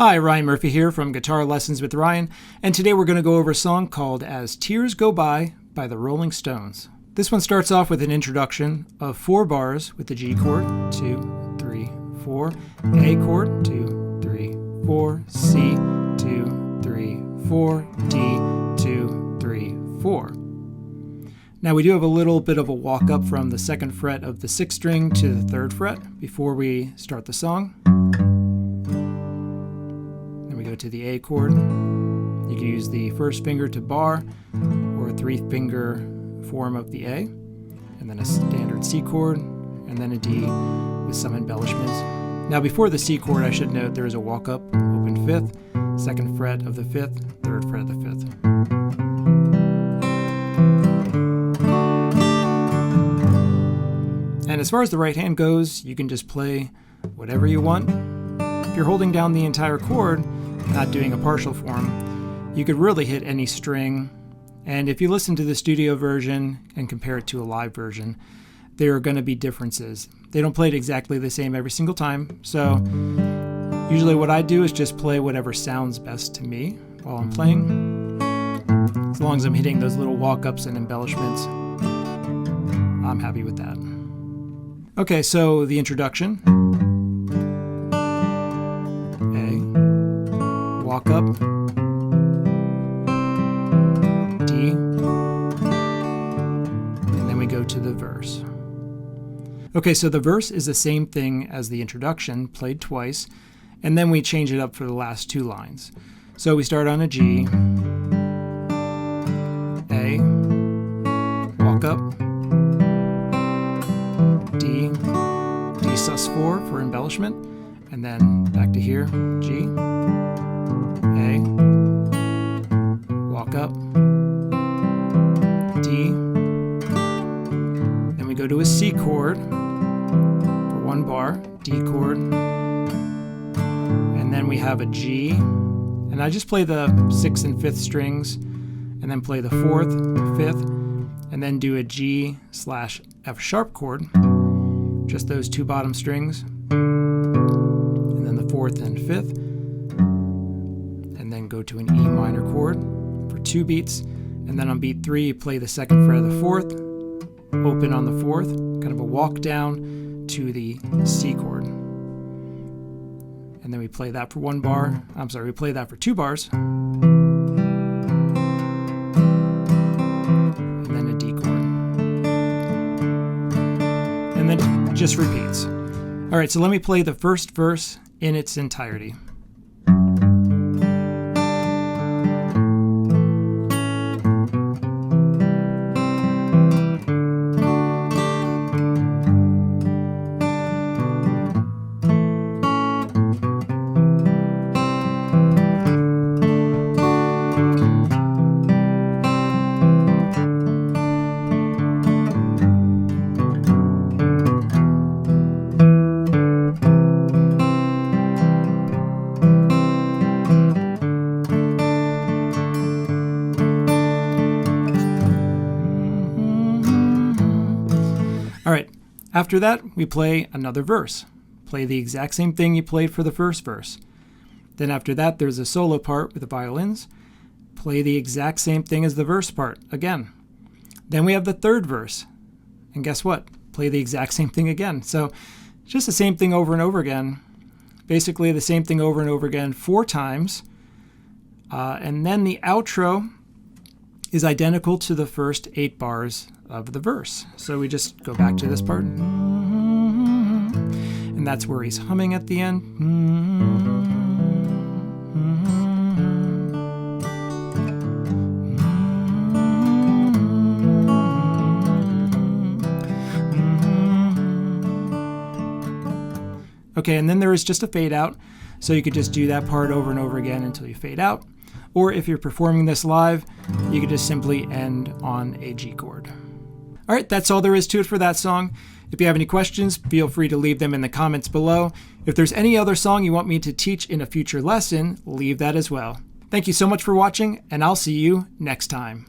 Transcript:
Hi, Ryan Murphy here from Guitar Lessons with Ryan, and today we're going to go over a song called As Tears Go by the Rolling Stones. This one starts off with an introduction of 4 bars with the G chord, 2, 3, 4, A chord, 2, 3, 4, C, 2, 3, 4, D, 2, 3, 4. Now we do have a little bit of a walk up from the 2nd fret of the 6th string to the 3rd fret before we start the song. Then we go to the A chord. You can use the 1st finger to bar or a 3-finger form of the A, and then a standard C chord, and then a D with some embellishments. Now before the C chord, I should note there is a walk up, open 5th, 2nd fret of the 5th, 3rd fret of the 5th. And as far as the right hand goes, you can just play whatever you want. If you're holding down the entire chord, not doing a partial form, you could really hit any string. And if you listen to the studio version and compare it to a live version, there are going to be differences. They don't play it exactly the same every single time. So usually what I do is just play whatever sounds best to me while I'm playing. As long as I'm hitting those little walk-ups and embellishments, I'm happy with that. Okay, so the introduction. A, walk up, D, and then we go to the verse. Okay, so the verse is the same thing as the introduction, played twice, and then we change it up for the last 2 lines. So we start on a G, A, walk up, D, D sus4 for embellishment, and then back to here, G, A, walk up, D, then we go to a C chord for 1 bar, D chord, and then we have a G, and I just play the 6th and 5th strings, and then play the 4th, 5th, and then do a G/F sharp chord, just those 2 bottom strings, and then the 4th and 5th, and then go to an E minor chord for 2 beats, and then on beat 3 you play the 2nd fret of the 4th, open on the 4th, kind of a walk down to the C chord, and then we play that for 1 bar, we play that for 2 bars, and then a D chord, and then it just repeats. All right, so let me play the first verse in its entirety. All right, after that, we play another verse. Play the exact same thing you played for the first verse. Then after that, there's a solo part with the violins. Play the exact same thing as the verse part again. Then we have the 3rd verse. And guess what? Play the exact same thing again. So just the same thing over and over again. Basically the same thing over and over again 4 times. And then the outro is identical to the first 8 bars of the verse. So we just go back to this part, and that's where he's humming at the end. Okay, and then there is just a fade out, so you could just do that part over and over again until you fade out. Or if you're performing this live, you could just simply end on a G chord. All right, that's all there is to it for that song. If you have any questions, feel free to leave them in the comments below. If there's any other song you want me to teach in a future lesson, leave that as well. Thank you so much for watching, and I'll see you next time.